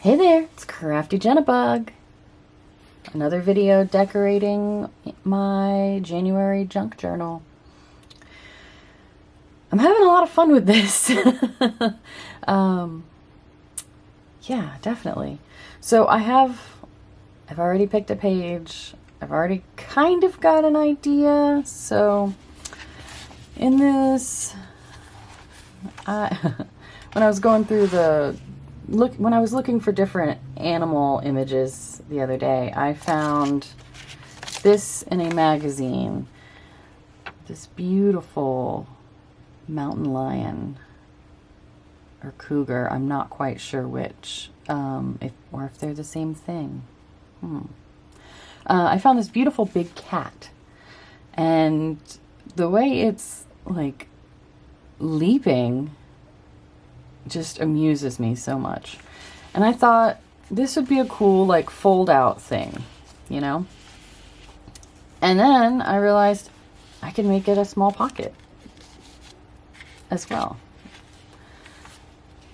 Hey there, it's Crafty Jenabug. Another video decorating my January junk journal. I'm having a lot of fun with this. Yeah, definitely. So I've already picked a page. I've already kind of got an idea. So in this, when I was going through when I was looking for different animal images the other day, I found this in a magazine. This beautiful mountain lion or cougar. I'm not quite sure which, if they're the same thing. I found this beautiful big cat, and the way it's like leaping just amuses me so much. And I thought this would be a cool like fold out thing, you know? And then I realized I can make it a small pocket as well.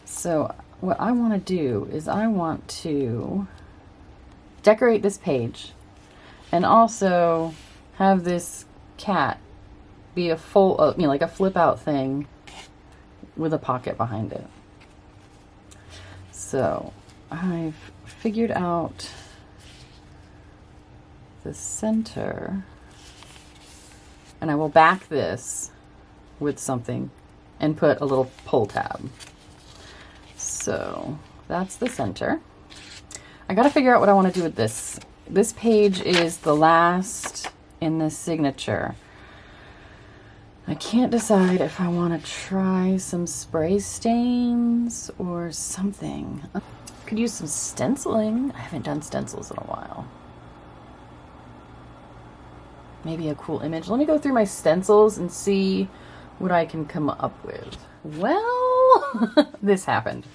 So what I want to do is I want to decorate this page and also have this cat be a full, like a flip out thing with a pocket behind it. So I've figured out the center, and I will back this with something and put a little pull tab. So that's the center. I gotta figure out what I want to do with this. This page is the last in this signature. I can't decide if I want to try some spray stains or something. Could use some stenciling. I haven't done stencils in a while. Maybe a cool image. Let me go through my stencils and see what I can come up with. Well, this happened.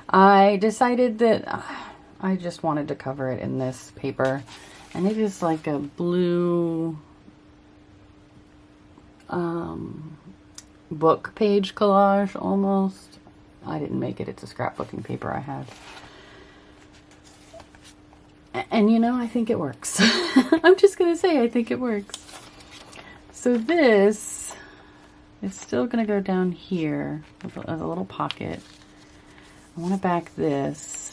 I decided that I just wanted to cover it in this paper, and it is like a blue book page collage almost. I didn't make it. It's a scrapbooking paper I had. And you know, I think it works. I'm just going to say I think it works. So this is still going to go down here as a little pocket. I want to back this.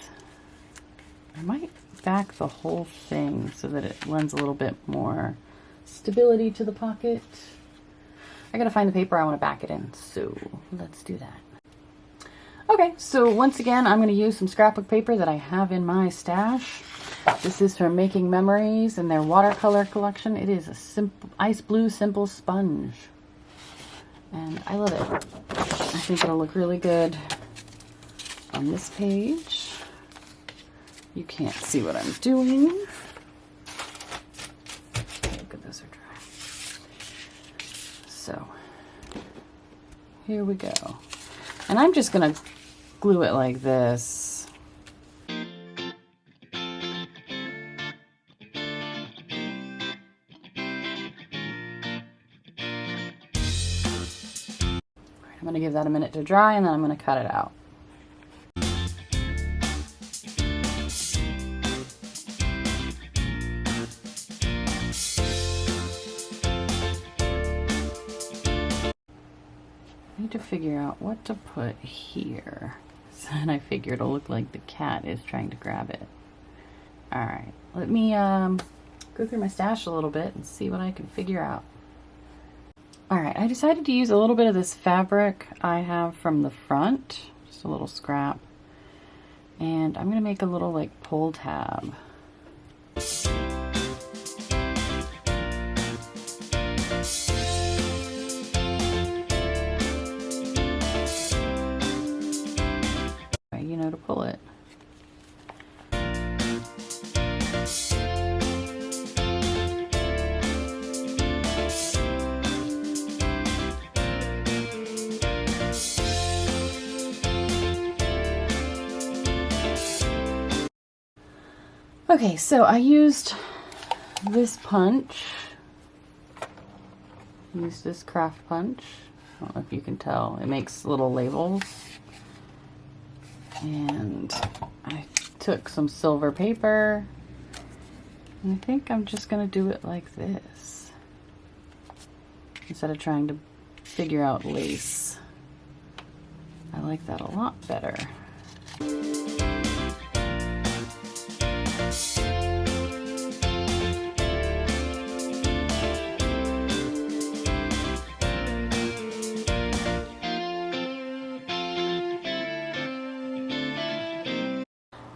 I might back the whole thing so that it lends a little bit more stability to the pocket. I gotta find the paper I want to back it in, so let's do that. Okay, so once again, I'm going to use some scrapbook paper that I have in my stash. This is from Making Memories and their watercolor collection. It is a simple ice blue simple sponge, and I love it. I think it'll look really good on this page. You can't see what I'm doing. Look at those are dry. So here we go. And I'm just gonna glue it like this. I'm gonna give that a minute to dry, and then I'm gonna cut it out. I need to figure out what to put here. And I figure it'll look like the cat is trying to grab it. Alright, let me go through my stash a little bit and see what I can figure out. Alright, I decided to use a little bit of this fabric I have from the front, just a little scrap, and I'm going to make a little like pull tab. You know, to pull it. Okay, so I used this punch. Use this craft punch. I don't know if you can tell. It makes little labels. And I took some silver paper, and I think I'm just gonna do it like this instead of trying to figure out lace. I like that a lot better.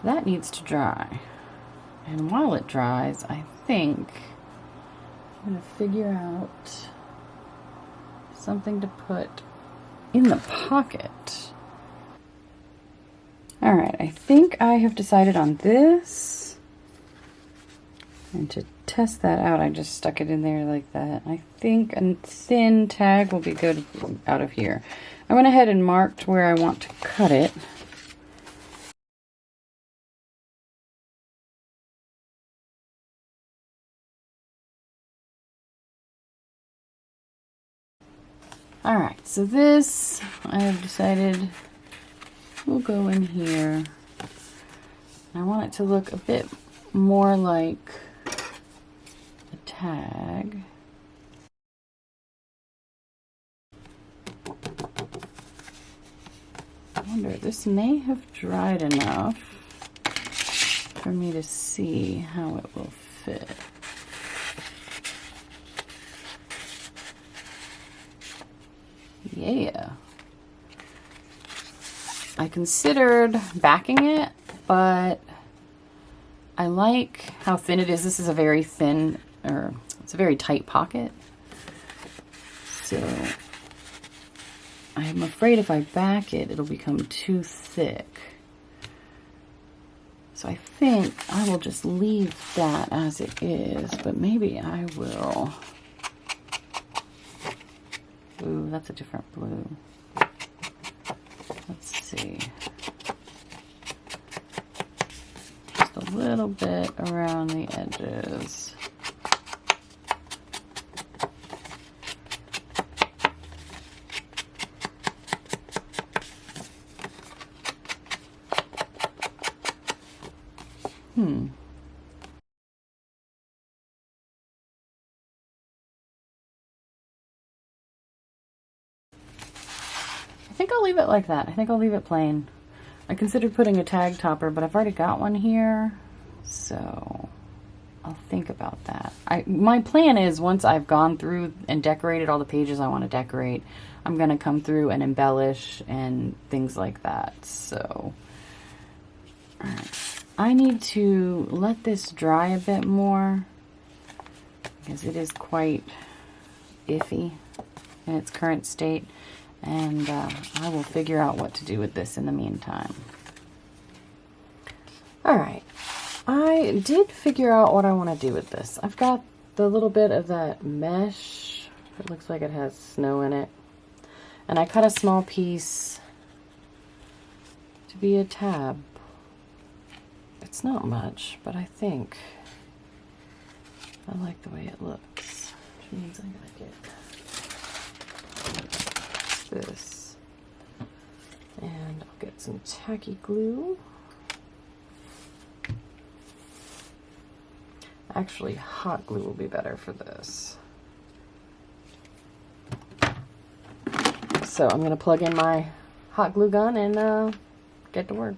That needs to dry. And while it dries, I think I'm gonna figure out something to put in the pocket. All right, I think I have decided on this. And to test that out, I just stuck it in there like that. I think a thin tag will be good out of here. I went ahead and marked where I want to cut it. All right, so this I have decided will go in here. I want it to look a bit more like a tag. I wonder, this may have dried enough for me to see how it will fit. Yeah. I considered backing it, but I like how thin it is. This is a very thin, or it's a very tight pocket. So I'm afraid if I back it, it'll become too thick. So I think I will just leave that as it is, but maybe I will. Ooh, that's a different blue. Let's see. Just a little bit around the edges. I think I'll leave it like that. I think I'll leave it plain. I considered putting a tag topper, but I've already got one here, so I'll think about that. My plan is once I've gone through and decorated all the pages I want to decorate, I'm going to come through and embellish and things like that. So, all right. I need to let this dry a bit more because it is quite iffy in its current state. And I will figure out what to do with this in the meantime. All right, I did figure out what I want to do with this. I've got the little bit of that mesh. It looks like it has snow in it. And I cut a small piece to be a tab. It's not much, but I think I like the way it looks. Which means I'm gonna get this, and I'll get some tacky glue. Actually, hot glue will be better for this. So I'm going to plug in my hot glue gun and get to work.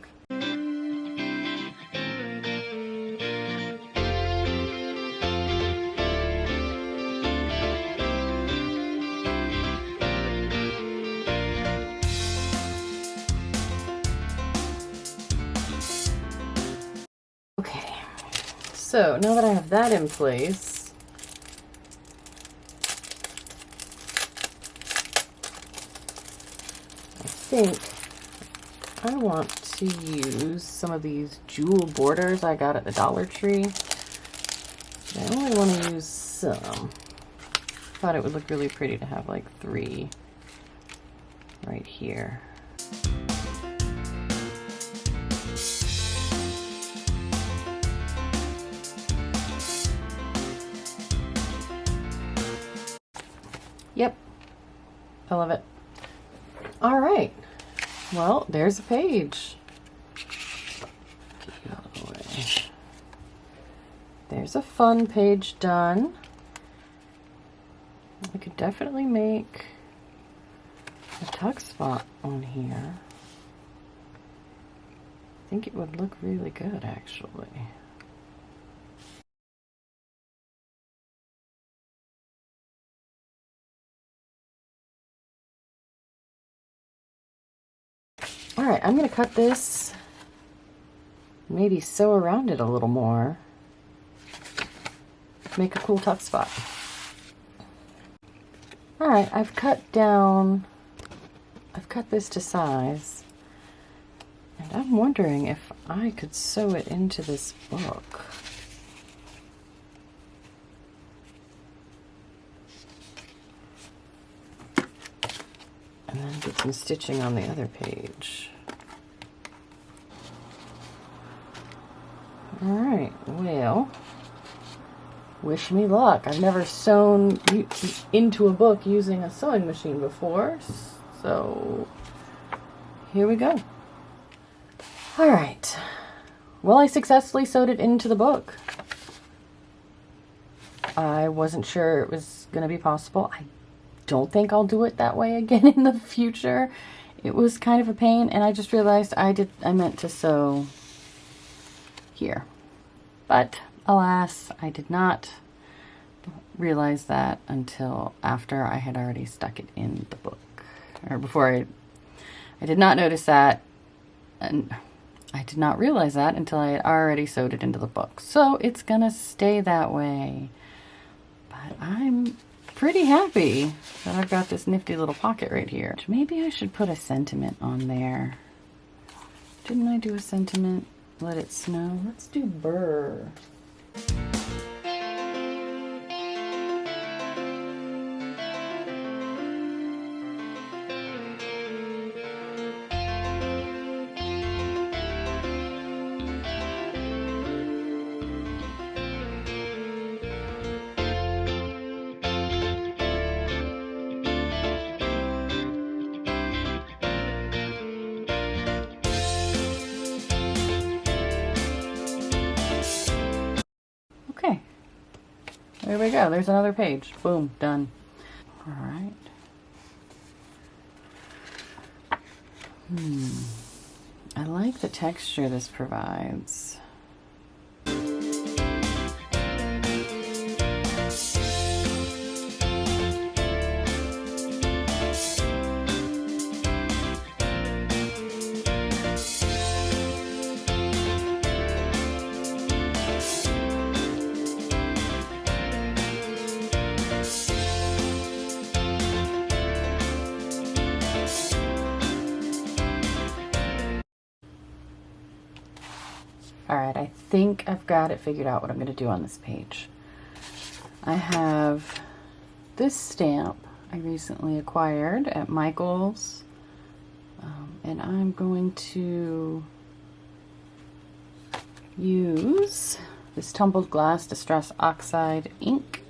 So now that I have that in place, I think I want to use some of these jewel borders I got at the Dollar Tree. I only want to use some. Thought it would look really pretty to have like 3 right here. Yep, I love it. All right, well, there's a page. Get you out there's a fun page done. I could definitely make a tuck spot on here. I think it would look really good, actually. All right, I'm gonna cut this, maybe sew around it a little more, make a cool tuck spot. All right, I've cut this to size, and I'm wondering if I could sew it into this book. And then get some stitching on the other page. All right, well, wish me luck. I've never sewn into a book using a sewing machine before, so here we go. All right, well, I successfully sewed it into the book. I wasn't sure it was going to be possible. I don't think I'll do it that way again in the future. It was kind of a pain, and I just realized I meant to sew here. But alas, I did not realize that until after I had already stuck it in the book. Or before I did not notice that, and I did not realize that until I had already sewed it into the book. So it's gonna stay that way. But I'm pretty happy that I've got this nifty little pocket right here. Maybe I should put a sentiment on there. Didn't I do a sentiment? Let it snow. Let's do burr. Okay, there we go. There's another page. Boom, done. All right. I like the texture this provides. All right, I think I've got it figured out what I'm going to do on this page. I have this stamp I recently acquired at Michael's, and I'm going to use this Tumbled Glass Distress Oxide ink.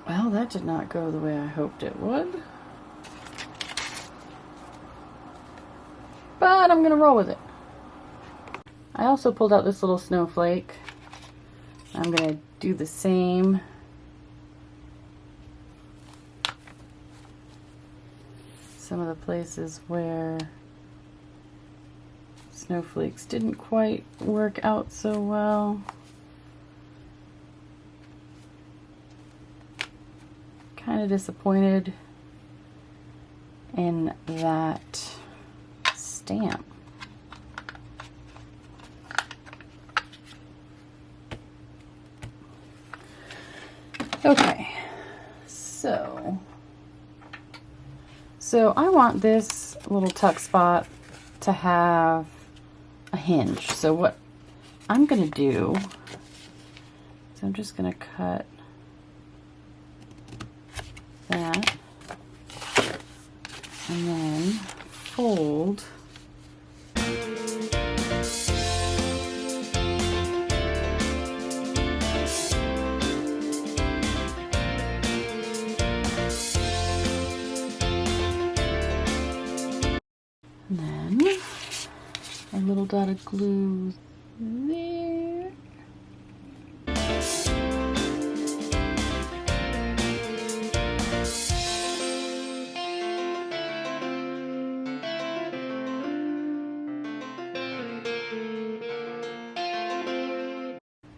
Well, that did not go the way I hoped it would. But I'm gonna roll with it. I also pulled out this little snowflake. I'm gonna do the same. Some of the places where snowflakes didn't quite work out so well. Kind of disappointed in that stamp. Okay, so I want this little tuck spot to have a hinge. So what I'm gonna do is I'm just gonna cut that and then fold dot of glue there.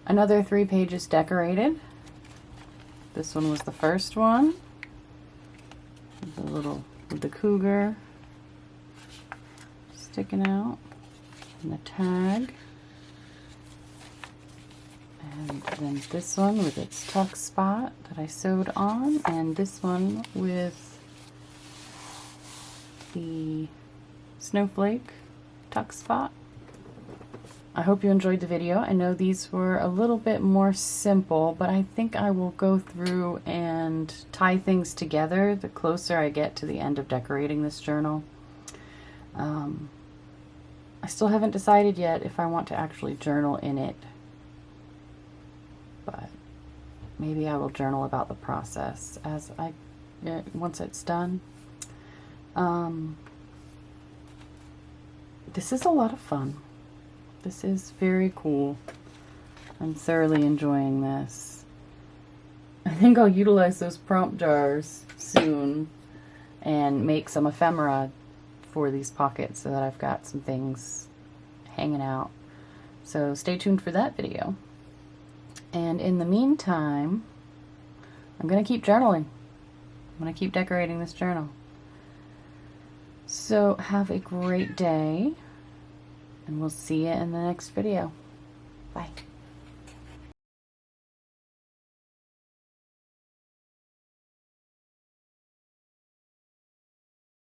Another 3 pages decorated. This one was the first one. With the cougar sticking out, and the tag. And then this one with its tuck spot that I sewed on, and this one with the snowflake tuck spot. I hope you enjoyed the video. I know these were a little bit more simple, but I think I will go through and tie things together the closer I get to the end of decorating this journal. I still haven't decided yet if I want to actually journal in it, but maybe I will journal about the process as once it's done. This is a lot of fun. This is very cool. I'm thoroughly enjoying this. I think I'll utilize those prompt jars soon and make some ephemera for these pockets so that I've got some things hanging out. So stay tuned for that video. And in the meantime, I'm going to keep journaling. I'm going to keep decorating this journal. So have a great day. And we'll see you in the next video. Bye.